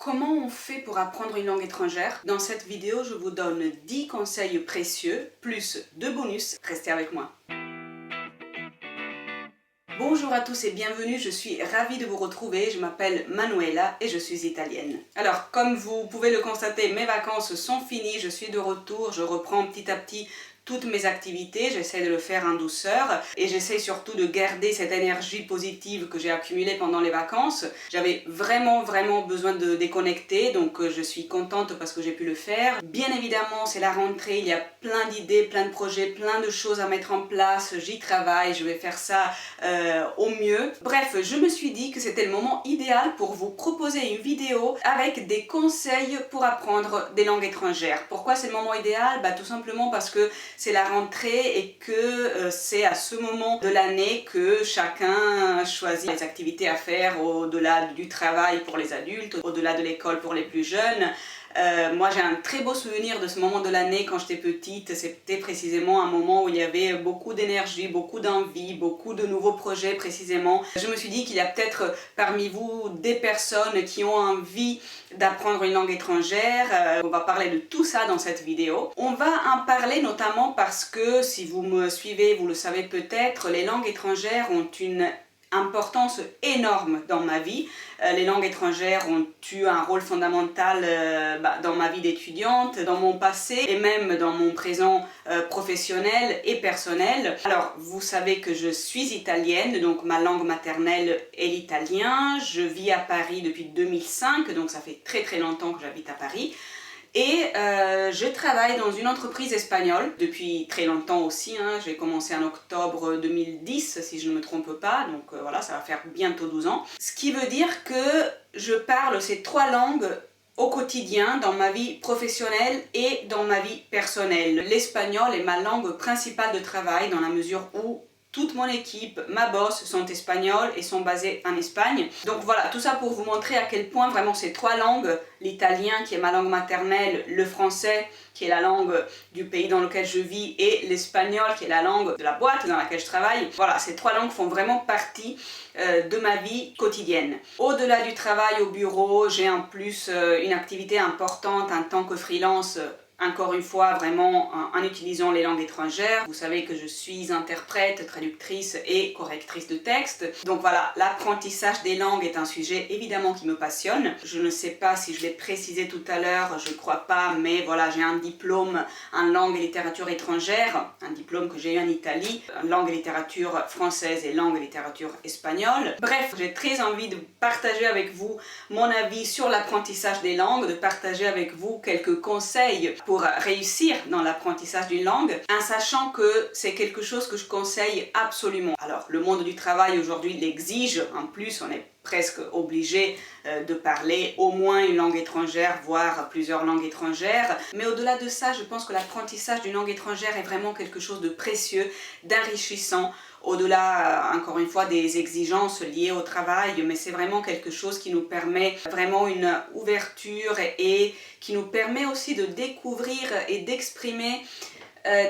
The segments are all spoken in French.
Comment on fait pour apprendre une langue étrangère? Dans cette vidéo, je vous donne 10 conseils précieux, plus 2 bonus. Restez avec moi. Bonjour à tous et bienvenue, je suis ravie de vous retrouver. Je m'appelle Manuela et je suis italienne. Alors, comme vous pouvez le constater, mes vacances sont finies, je suis de retour, je reprends petit à petit toutes mes activités, j'essaie de le faire en douceur et j'essaie surtout de garder cette énergie positive que j'ai accumulée pendant les vacances. J'avais vraiment besoin de déconnecter, donc je suis contente parce que j'ai pu le faire. Bien évidemment, c'est la rentrée, il y a plein d'idées, plein de projets, plein de choses à mettre en place, j'y travaille, je vais faire ça au mieux. Bref, je me suis dit que c'était le moment idéal pour vous proposer une vidéo avec des conseils pour apprendre des langues étrangères. Pourquoi c'est le moment idéal? Tout simplement parce que c'est la rentrée et que c'est à ce moment de l'année que chacun choisit les activités à faire au-delà du travail pour les adultes, au-delà de l'école pour les plus jeunes. Moi j'ai un très beau souvenir de ce moment de l'année quand j'étais petite. C'était précisément un moment où il y avait beaucoup d'énergie, beaucoup d'envie, beaucoup de nouveaux projets précisément. Je me suis dit qu'il y a peut-être parmi vous des personnes qui ont envie d'apprendre une langue étrangère. On va parler de tout ça dans cette vidéo. On va en parler notamment parce que, si vous me suivez, vous le savez peut-être, les langues étrangères ont une importance énorme dans ma vie. Les langues étrangères ont eu un rôle fondamental dans ma vie d'étudiante, dans mon passé et même dans mon présent professionnel et personnel. Alors, vous savez que je suis italienne, donc ma langue maternelle est l'italien. Je vis à Paris depuis 2005, donc ça fait très longtemps que j'habite à Paris. Et je travaille dans une entreprise espagnole depuis très longtemps aussi, hein. J'ai commencé en octobre 2010 si je ne me trompe pas, donc voilà, ça va faire bientôt 12 ans. Ce qui veut dire que je parle ces 3 langues au quotidien, dans ma vie professionnelle et dans ma vie personnelle. L'espagnol est ma langue principale de travail dans la mesure où toute mon équipe, ma boss, sont espagnols et sont basés en Espagne. Donc voilà, tout ça pour vous montrer à quel point vraiment ces 3 langues, l'italien qui est ma langue maternelle, le français qui est la langue du pays dans lequel je vis et l'espagnol qui est la langue de la boîte dans laquelle je travaille, voilà, ces 3 langues font vraiment partie de ma vie quotidienne. Au-delà du travail au bureau, j'ai en plus une activité importante en tant que freelance. Encore une fois, vraiment en utilisant les langues étrangères. Vous savez que je suis interprète, traductrice et correctrice de texte. Donc voilà, l'apprentissage des langues est un sujet évidemment qui me passionne. Je ne sais pas si je l'ai précisé tout à l'heure, je ne crois pas, mais voilà, j'ai un diplôme en langue et littérature étrangère, un diplôme que j'ai eu en Italie, langue et littérature française et langue et littérature espagnole. Bref, j'ai très envie de partager avec vous mon avis sur l'apprentissage des langues, de partager avec vous quelques conseils pour réussir dans l'apprentissage d'une langue, en sachant que c'est quelque chose que je conseille absolument. Alors, le monde du travail aujourd'hui l'exige, en plus on est presque obligé de parler au moins une langue étrangère, voire plusieurs langues étrangères. Mais au-delà de ça, je pense que l'apprentissage d'une langue étrangère est vraiment quelque chose de précieux, d'enrichissant, au-delà, encore une fois, des exigences liées au travail, mais c'est vraiment quelque chose qui nous permet vraiment une ouverture et qui nous permet aussi de découvrir et d'exprimer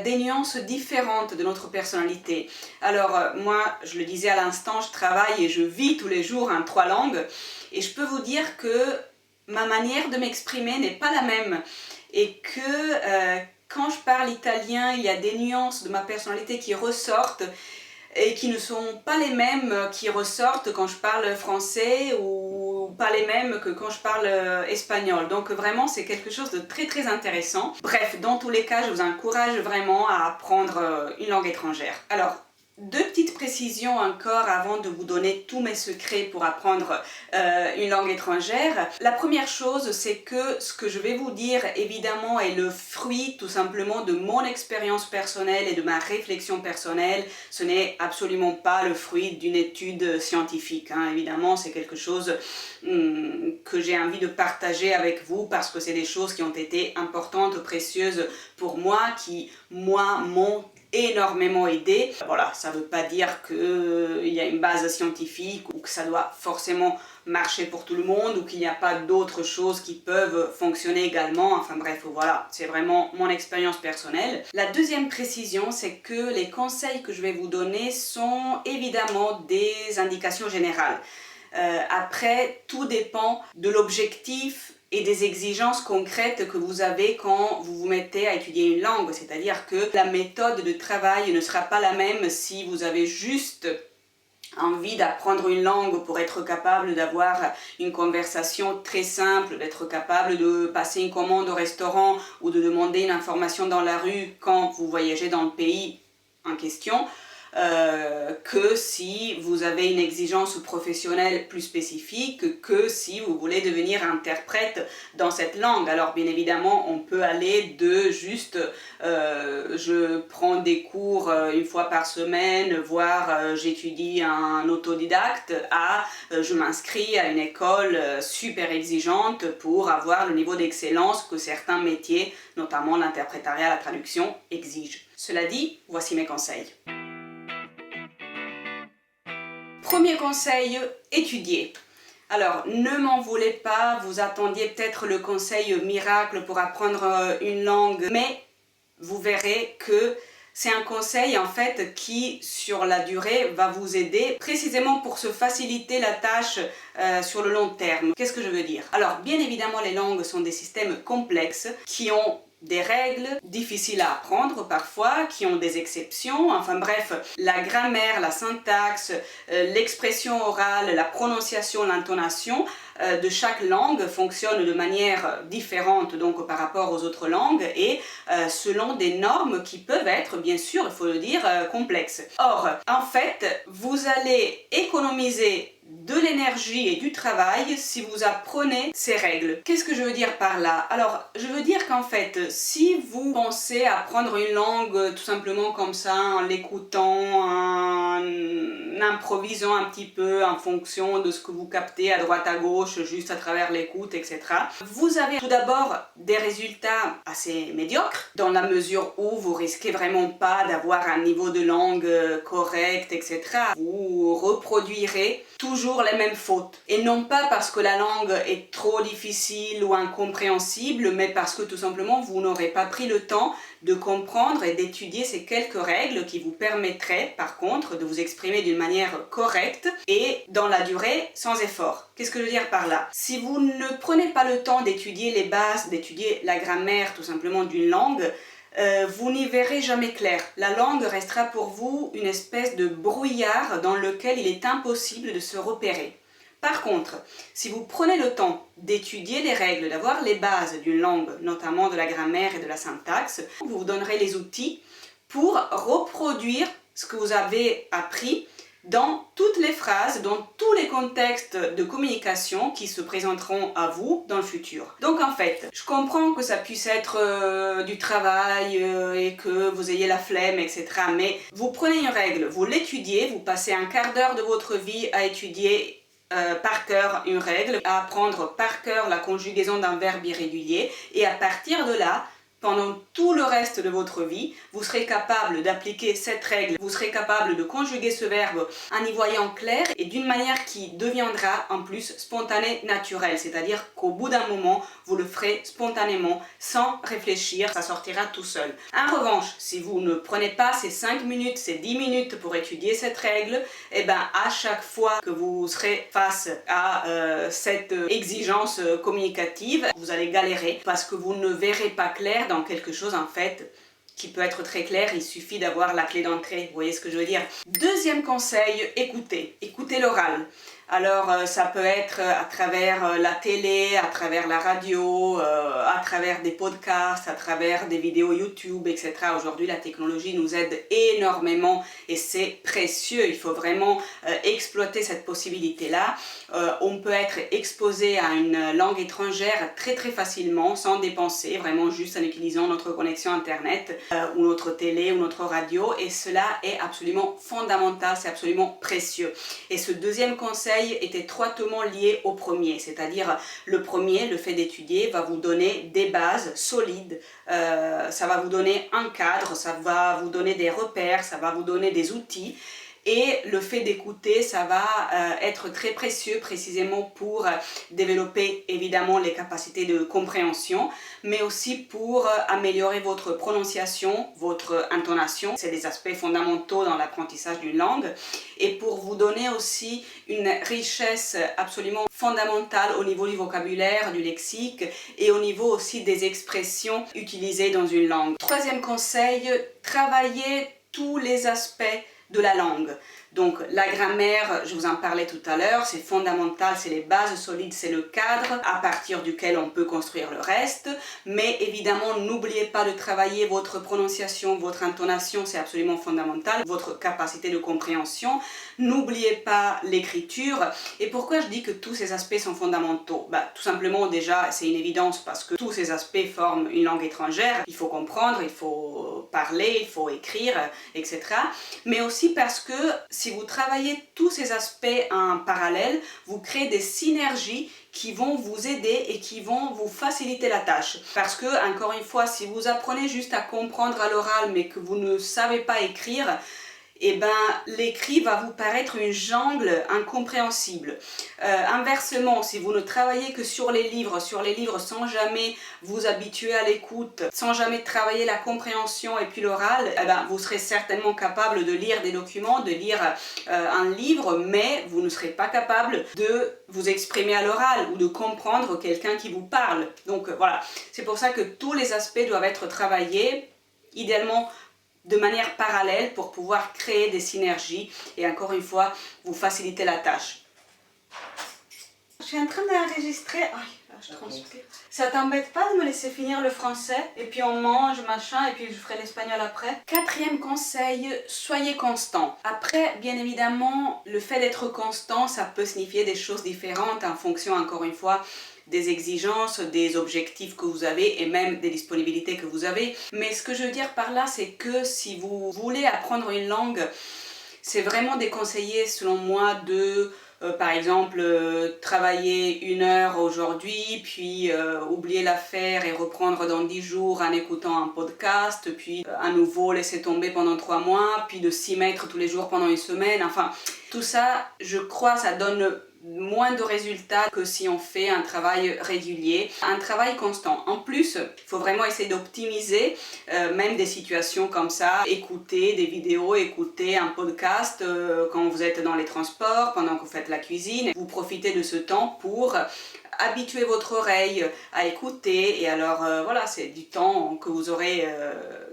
des nuances différentes de notre personnalité. Alors moi, je le disais à l'instant, je travaille et je vis tous les jours en 3 langues et je peux vous dire que ma manière de m'exprimer n'est pas la même et que quand je parle italien, il y a des nuances de ma personnalité qui ressortent et qui ne sont pas les mêmes qui ressortent quand je parle français ou pas les mêmes que quand je parle espagnol. Donc vraiment c'est quelque chose de très intéressant. Bref, dans tous les cas, je vous encourage vraiment à apprendre une langue étrangère. Alors, 2 petites précisions encore avant de vous donner tous mes secrets pour apprendre une langue étrangère. La première chose, c'est que ce que je vais vous dire, évidemment, est le fruit tout simplement de mon expérience personnelle et de ma réflexion personnelle. Ce n'est absolument pas le fruit d'une étude scientifique, hein. Évidemment, c'est quelque chose que j'ai envie de partager avec vous parce que c'est des choses qui ont été importantes, précieuses pour moi, qui, moi, m'ont énormément aidé. Voilà, ça ne veut pas dire qu'il y a une base scientifique ou que ça doit forcément marcher pour tout le monde ou qu'il n'y a pas d'autres choses qui peuvent fonctionner également. Enfin bref, voilà, c'est vraiment mon expérience personnelle. La deuxième précision, c'est que les conseils que je vais vous donner sont évidemment des indications générales. Après, tout dépend de l'objectif et des exigences concrètes que vous avez quand vous vous mettez à étudier une langue. C'est-à-dire que la méthode de travail ne sera pas la même si vous avez juste envie d'apprendre une langue pour être capable d'avoir une conversation très simple, d'être capable de passer une commande au restaurant ou de demander une information dans la rue quand vous voyagez dans le pays en question, que si vous avez une exigence professionnelle plus spécifique, que si vous voulez devenir interprète dans cette langue. Alors bien évidemment, on peut aller de juste je prends des cours une fois par semaine, voire j'étudie un autodidacte, à je m'inscris à une école super exigeante pour avoir le niveau d'excellence que certains métiers, notamment l'interprétariat, la traduction, exigent. Cela dit, voici mes conseils. Premier conseil, étudier. Alors, ne m'en voulez pas, vous attendiez peut-être le conseil miracle pour apprendre une langue, mais vous verrez que c'est un conseil en fait qui, sur la durée, va vous aider précisément pour se faciliter la tâche sur le long terme. Qu'est-ce que je veux dire? Alors, bien évidemment, les langues sont des systèmes complexes qui ont des règles difficiles à apprendre parfois, qui ont des exceptions, enfin bref, la grammaire, la syntaxe, l'expression orale, la prononciation, l'intonation de chaque langue fonctionnent de manière différente donc par rapport aux autres langues et selon des normes qui peuvent être, bien sûr, il faut le dire, complexes. Or, en fait, vous allez économiser de l'énergie et du travail si vous apprenez ces règles. Qu'est-ce que je veux dire par là? Alors, je veux dire qu'en fait, si vous pensez apprendre une langue tout simplement comme ça, en l'écoutant, en improvisant un petit peu en fonction de ce que vous captez à droite à gauche, juste à travers l'écoute, etc., vous avez tout d'abord des résultats assez médiocres, dans la mesure où vous risquez vraiment pas d'avoir un niveau de langue correct, etc. Vous reproduirez toujours les mêmes fautes. Et non pas parce que la langue est trop difficile ou incompréhensible, mais parce que tout simplement vous n'aurez pas pris le temps de comprendre et d'étudier ces quelques règles qui vous permettraient par contre de vous exprimer d'une manière correcte et dans la durée sans effort. Qu'est-ce que je veux dire par là? Si vous ne prenez pas le temps d'étudier les bases, d'étudier la grammaire tout simplement d'une langue, vous n'y verrez jamais clair. La langue restera pour vous une espèce de brouillard dans lequel il est impossible de se repérer. Par contre, si vous prenez le temps d'étudier les règles, d'avoir les bases d'une langue, notamment de la grammaire et de la syntaxe, vous vous donnerez les outils pour reproduire ce que vous avez appris dans toutes les phrases, dans tous les contextes de communication qui se présenteront à vous dans le futur. Donc en fait, je comprends que ça puisse être du travail et que vous ayez la flemme, etc. Mais vous prenez une règle, vous l'étudiez, vous passez un quart d'heure de votre vie à étudier par cœur une règle, à apprendre par cœur la conjugaison d'un verbe irrégulier et à partir de là, pendant tout le reste de votre vie, vous serez capable d'appliquer cette règle, vous serez capable de conjuguer ce verbe en y voyant clair et d'une manière qui deviendra en plus spontanée, naturelle. C'est-à-dire qu'au bout d'un moment, vous le ferez spontanément, sans réfléchir, ça sortira tout seul. En revanche, si vous ne prenez pas ces 5 minutes, ces 10 minutes pour étudier cette règle, et bien à chaque fois que vous serez face à cette exigence communicative, vous allez galérer parce que vous ne verrez pas clair dans quelque chose en fait qui peut être très clair, il suffit d'avoir la clé d'entrée, vous voyez ce que je veux dire. Deuxième conseil, écoutez l'oral. Alors ça peut être à travers la télé, à travers la radio, à travers des podcasts, à travers des vidéos YouTube, etc. Aujourd'hui la technologie nous aide énormément et c'est précieux, il faut vraiment exploiter cette possibilité-là. On peut être exposé à une langue étrangère très facilement, sans dépenser, vraiment juste en utilisant notre connexion internet ou notre télé ou notre radio et cela est absolument fondamental, c'est absolument précieux. Et ce deuxième conseil est étroitement lié au premier, c'est-à-dire le premier, le fait d'étudier, va vous donner des bases solides, ça va vous donner un cadre, ça va vous donner des repères, ça va vous donner des outils Et le fait d'écouter, ça va être très précieux précisément pour développer évidemment les capacités de compréhension, mais aussi pour améliorer votre prononciation, votre intonation. C'est des aspects fondamentaux dans l'apprentissage d'une langue. Et pour vous donner aussi une richesse absolument fondamentale au niveau du vocabulaire, du lexique et au niveau aussi des expressions utilisées dans une langue. Troisième conseil, travaillez tous les aspects de la langue. Donc la grammaire, je vous en parlais tout à l'heure, c'est fondamental, c'est les bases solides, c'est le cadre à partir duquel on peut construire le reste. Mais évidemment, n'oubliez pas de travailler votre prononciation, votre intonation, c'est absolument fondamental, votre capacité de compréhension. N'oubliez pas l'écriture. Et pourquoi je dis que tous ces aspects sont fondamentaux? Tout simplement déjà, c'est une évidence parce que tous ces aspects forment une langue étrangère. Il faut comprendre, il faut parler, il faut écrire, etc. Mais aussi parce que si vous travaillez tous ces aspects en parallèle, vous créez des synergies qui vont vous aider et qui vont vous faciliter la tâche. Parce que, encore une fois, si vous apprenez juste à comprendre à l'oral mais que vous ne savez pas écrire, eh ben, l'écrit va vous paraître une jungle incompréhensible. Inversement, si vous ne travaillez que sur les livres sans jamais vous habituer à l'écoute, sans jamais travailler la compréhension et puis l'oral, eh ben, vous serez certainement capable de lire des documents, de lire un livre, mais vous ne serez pas capable de vous exprimer à l'oral ou de comprendre quelqu'un qui vous parle. Donc voilà, c'est pour ça que tous les aspects doivent être travaillés, idéalement de manière parallèle pour pouvoir créer des synergies et encore une fois vous faciliter la tâche. Je suis en train d'enregistrer. Je transpire. Ça t'embête pas de me laisser finir le français et puis on mange machin et puis je ferai l'espagnol après? Quatrième conseil, soyez constant. Après, bien évidemment, le fait d'être constant, ça peut signifier des choses différentes en fonction, encore une fois, des exigences, des objectifs que vous avez et même des disponibilités que vous avez. Mais ce que je veux dire par là, c'est que si vous voulez apprendre une langue, c'est vraiment déconseillé selon moi de par exemple, travailler 1 heure aujourd'hui, puis oublier l'affaire et reprendre dans 10 jours en écoutant un podcast, puis à nouveau laisser tomber pendant 3 mois, puis de s'y mettre tous les jours pendant 1 semaine. Enfin, tout ça, je crois, ça donne moins de résultats que si on fait un travail régulier, un travail constant. En plus, il faut vraiment essayer d'optimiser même des situations comme ça, écouter des vidéos, écouter un podcast quand vous êtes dans les transports, pendant que vous faites la cuisine. Vous profitez de ce temps pour habituer votre oreille à écouter et alors voilà, c'est du temps que vous aurez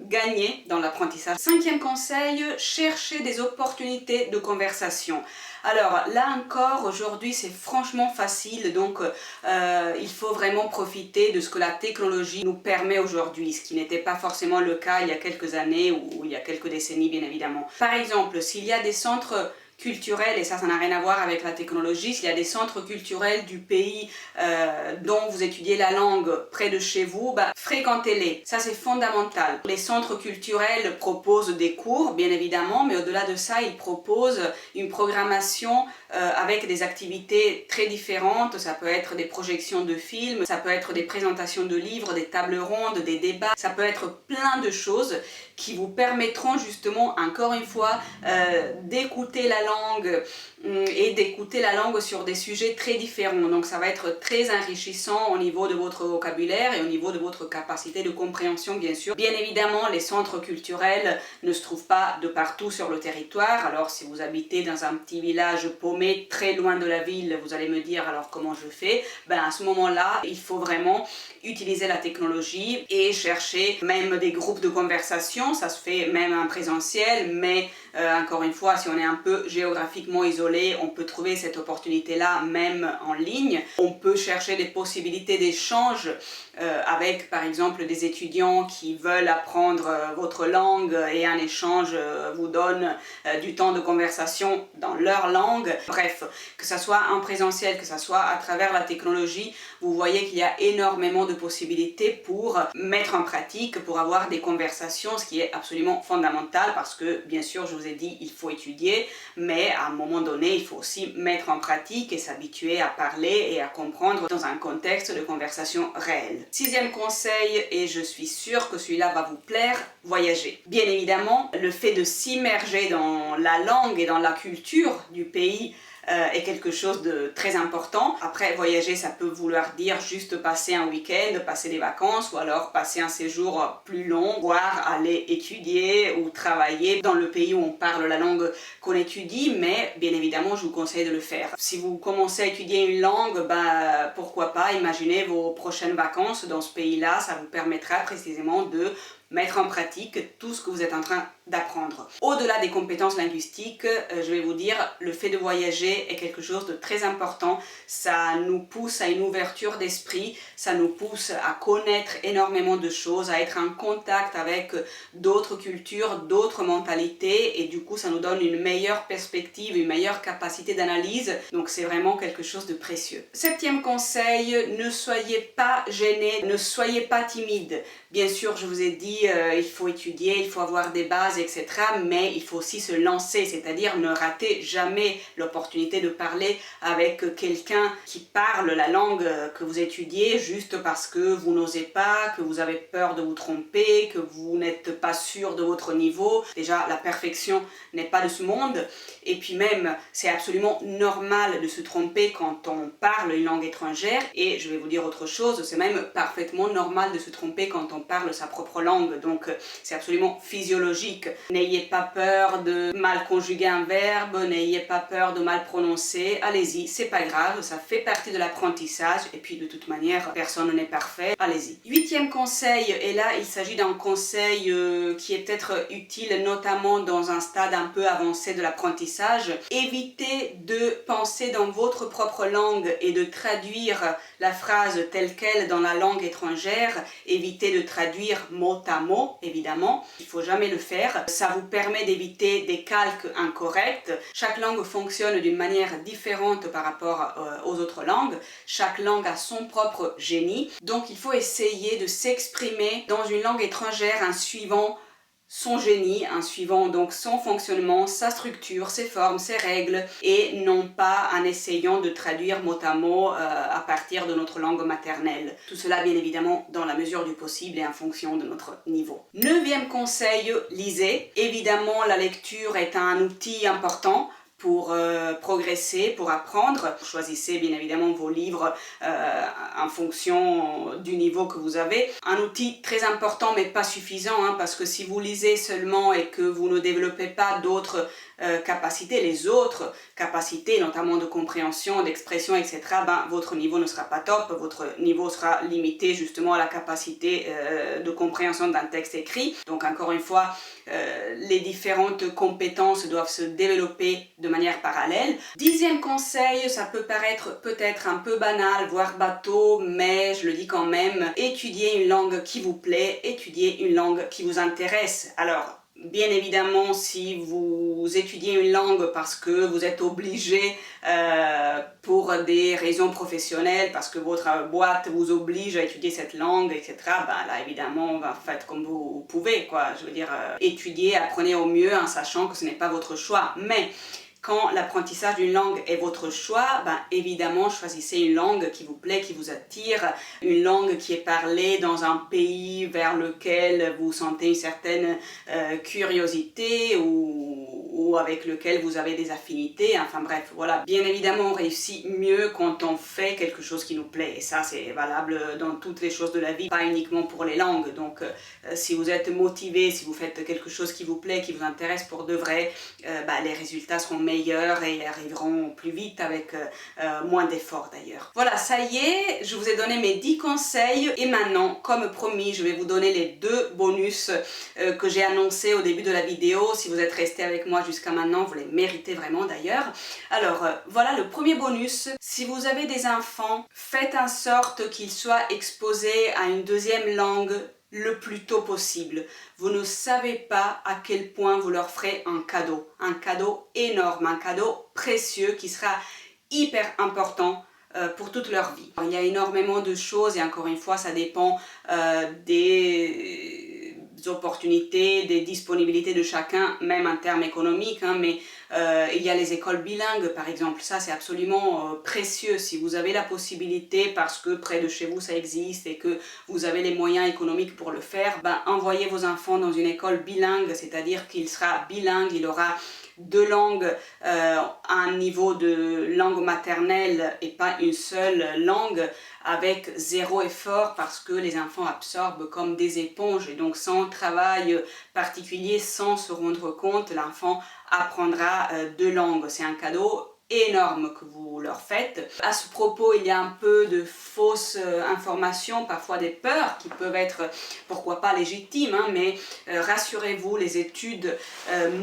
gagné dans l'apprentissage. Cinquième conseil, cherchez des opportunités de conversation. Alors là encore, aujourd'hui c'est franchement facile, donc il faut vraiment profiter de ce que la technologie nous permet aujourd'hui, ce qui n'était pas forcément le cas il y a quelques années ou il y a quelques décennies bien évidemment. Par exemple, s'il y a des centres culturels, et ça n'a rien à voir avec la technologie, s'il y a des centres culturels du pays dont vous étudiez la langue près de chez vous, fréquentez-les, ça c'est fondamental. Les centres culturels proposent des cours bien évidemment, mais au-delà de ça ils proposent une programmation avec des activités très différentes. Ça peut être des projections de films, ça peut être des présentations de livres, des tables rondes, des débats, ça peut être plein de choses qui vous permettront justement, encore une fois, d'écouter la langue et d'écouter la langue sur des sujets très différents. Donc ça va être très enrichissant au niveau de votre vocabulaire et au niveau de votre capacité de compréhension bien sûr. Bien évidemment, les centres culturels ne se trouvent pas de partout sur le territoire. Alors si vous habitez dans un petit village paumé très loin de la ville, vous allez me dire alors comment je fais? À ce moment-là, il faut vraiment utiliser la technologie et chercher même des groupes de conversation. Ça se fait même en présentiel, mais encore une fois, si on est un peu géographiquement isolé, on peut trouver cette opportunité-là même en ligne. On peut chercher des possibilités d'échange avec par exemple des étudiants qui veulent apprendre votre langue et en échange vous donnent du temps de conversation dans leur langue. Bref, que ça soit en présentiel, que ça soit à travers la technologie, vous voyez qu'il y a énormément de possibilités pour mettre en pratique, pour avoir des conversations, ce qui est absolument fondamental parce que bien sûr, je vous ai dit, il faut étudier, mais à un moment donné, il faut aussi mettre en pratique et s'habituer à parler et à comprendre dans un contexte de conversation réelle. Sixième conseil, et je suis sûre que celui-là va vous plaire, voyager. Bien évidemment, le fait de s'immerger dans la langue et dans la culture du pays est quelque chose de très important. Après, voyager, ça peut vouloir dire juste passer un week-end, passer des vacances, ou alors passer un séjour plus long, voire aller étudier ou travailler dans le pays où on parle la langue qu'on étudie, mais bien évidemment, je vous conseille de le faire. Si vous commencez à étudier une langue, pourquoi pas, imaginez vos prochaines vacances dans ce pays-là, ça vous permettra précisément de mettre en pratique tout ce que vous êtes en train d'apprendre. Au-delà des compétences linguistiques, je vais vous dire, le fait de voyager est quelque chose de très important. Ça nous pousse à une ouverture d'esprit, ça nous pousse à connaître énormément de choses, à être en contact avec d'autres cultures, d'autres mentalités, et du coup ça nous donne une meilleure perspective, une meilleure capacité d'analyse, donc c'est vraiment quelque chose de précieux. Septième conseil, ne soyez pas gênés, ne soyez pas timide. Bien sûr, je vous ai dit, il faut étudier, il faut avoir des bases, etc. Mais il faut aussi se lancer, c'est-à-dire ne ratez jamais l'opportunité de parler avec quelqu'un qui parle la langue que vous étudiez juste parce que vous n'osez pas, que vous avez peur de vous tromper, que vous n'êtes pas sûr de votre niveau. Déjà, la perfection n'est pas de ce monde. Et puis même, c'est absolument normal de se tromper quand on parle une langue étrangère. Et je vais vous dire autre chose, c'est même parfaitement normal de se tromper quand on parle sa propre langue. Donc c'est absolument physiologique. N'ayez pas peur de mal conjuguer un verbe, n'ayez pas peur de mal prononcer. Allez-y, c'est pas grave, ça fait partie de l'apprentissage. Et puis de toute manière, personne n'est parfait. Allez-y. Huitième conseil, et là il s'agit d'un conseil qui est peut-être utile notamment dans un stade un peu avancé de l'apprentissage. Évitez de penser dans votre propre langue et de traduire la phrase telle quelle dans la langue étrangère. Évitez de traduire mot à mot, évidemment. Il ne faut jamais le faire. Ça vous permet d'éviter des calques incorrects. Chaque langue fonctionne d'une manière différente par rapport aux autres langues. Chaque langue a son propre génie. Donc il faut essayer de s'exprimer dans une langue étrangère en suivant son génie, en suivant donc son fonctionnement, sa structure, ses formes, ses règles, et non pas en essayant de traduire mot à mot à partir de notre langue maternelle. Tout cela bien évidemment dans la mesure du possible et en fonction de notre niveau. Neuvième conseil, lisez. Évidemment, la lecture est un outil important pour progresser, pour apprendre. Choisissez bien évidemment vos livres en fonction du niveau que vous avez. Un outil très important mais pas suffisant, parce que si vous lisez seulement et que vous ne développez pas d'autres capacités, les autres capacités, notamment de compréhension, d'expression, etc., votre niveau ne sera pas top, votre niveau sera limité justement à la capacité de compréhension d'un texte écrit. Donc encore une fois, les différentes compétences doivent se développer de manière parallèle. Dixième conseil, ça peut paraître peut-être un peu banal, voire bateau, mais je le dis quand même, étudiez une langue qui vous plaît, étudiez une langue qui vous intéresse. Alors, bien évidemment, si vous étudiez une langue parce que vous êtes obligé pour des raisons professionnelles, parce que votre boîte vous oblige à étudier cette langue, etc., là évidemment, faites comme vous pouvez, quoi. Je veux dire, étudiez, apprenez au mieux en sachant que ce n'est pas votre choix. Mais quand l'apprentissage d'une langue est votre choix, évidemment, choisissez une langue qui vous plaît, qui vous attire, une langue qui est parlée dans un pays vers lequel vous sentez une certaine curiosité ou avec lequel vous avez des affinités, enfin bref, voilà. Bien évidemment, on réussit mieux quand on fait quelque chose qui nous plaît, et ça c'est valable dans toutes les choses de la vie, pas uniquement pour les langues. Donc si vous êtes motivé, si vous faites quelque chose qui vous plaît, qui vous intéresse pour de vrai, les résultats seront meilleurs et arriveront plus vite avec moins d'efforts d'ailleurs. Voilà, ça y est, je vous ai donné mes 10 conseils et maintenant, comme promis, je vais vous donner les 2 bonus que j'ai annoncés au début de la vidéo. Si vous êtes resté avec moi jusqu'à maintenant, vous les méritez vraiment d'ailleurs. Alors, voilà le premier bonus. Si vous avez des enfants, faites en sorte qu'ils soient exposés à une deuxième langue le plus tôt possible. Vous ne savez pas à quel point vous leur ferez un cadeau énorme, un cadeau précieux qui sera hyper important pour toute leur vie. Il y a énormément de choses et encore une fois ça dépend opportunités, des disponibilités de chacun, même en termes économiques, hein, mais il y a les écoles bilingues par exemple, ça c'est absolument précieux. Si vous avez la possibilité, parce que près de chez vous ça existe et que vous avez les moyens économiques pour le faire, ben, envoyez vos enfants dans une école bilingue, c'est-à-dire qu'il sera bilingue, il aura deux langues à un niveau de langue maternelle et pas une seule langue, avec zéro effort, parce que les enfants absorbent comme des éponges et donc sans travail particulier, sans se rendre compte, l'enfant apprendra deux langues. C'est un cadeau énorme que vous leur faites. À ce propos, il y a un peu de fausses informations, parfois des peurs qui peuvent être, pourquoi pas légitimes, hein, mais rassurez-vous, les études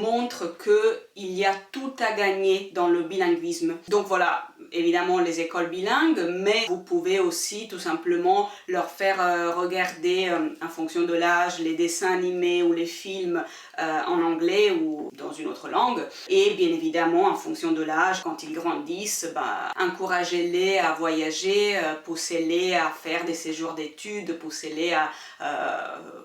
montrent qu'il y a tout à gagner dans le bilinguisme. Donc voilà, évidemment les écoles bilingues, mais vous pouvez aussi tout simplement leur faire regarder en fonction de l'âge les dessins animés ou les films en anglais ou dans une autre langue, et bien évidemment en fonction de l'âge, quand ils grandissent, bah, encouragez-les à voyager, poussez-les à faire des séjours d'études, poussez-les à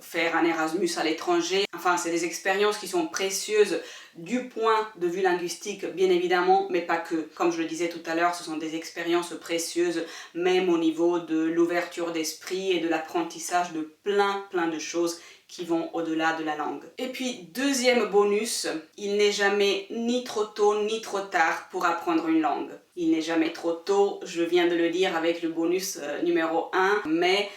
faire un Erasmus à l'étranger. Enfin, c'est des expériences qui sont précieuses du point de vue linguistique, bien évidemment, mais pas que. Comme je le disais tout à l'heure, ce sont des expériences précieuses, même au niveau de l'ouverture d'esprit et de l'apprentissage de plein de choses qui vont au-delà de la langue. Et puis, deuxième bonus, il n'est jamais ni trop tôt ni trop tard pour apprendre une langue. Il n'est jamais trop tôt, je viens de le dire avec le bonus numéro 1, mais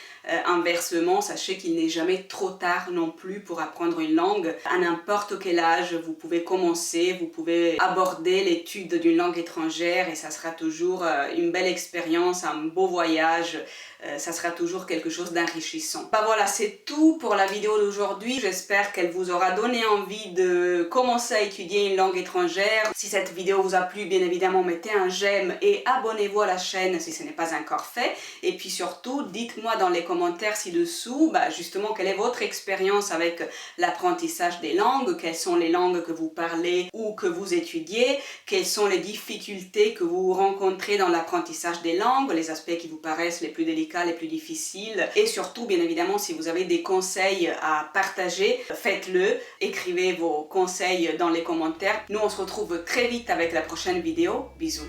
inversement, sachez qu'il n'est jamais trop tard non plus pour apprendre une langue. À n'importe quel âge, vous pouvez commencer, vous pouvez aborder l'étude d'une langue étrangère et ça sera toujours une belle expérience, un beau voyage, ça sera toujours quelque chose d'enrichissant. Bah voilà, c'est tout pour la vidéo d'aujourd'hui. J'espère qu'elle vous aura donné envie de commencer à étudier une langue étrangère. Si cette vidéo vous a plu, bien évidemment, mettez un j'aime et abonnez-vous à la chaîne si ce n'est pas encore fait. Et puis surtout, dites-moi dans les commentaires ci-dessous, justement, quelle est votre expérience avec l'apprentissage des langues, quelles sont les langues que vous parlez ou que vous étudiez, quelles sont les difficultés que vous rencontrez dans l'apprentissage des langues, les aspects qui vous paraissent les plus délicats, les plus difficiles, et surtout, bien évidemment, si vous avez des conseils à partager, faites-le, écrivez vos conseils dans les commentaires. Nous, on se retrouve très vite avec la prochaine vidéo. Bisous.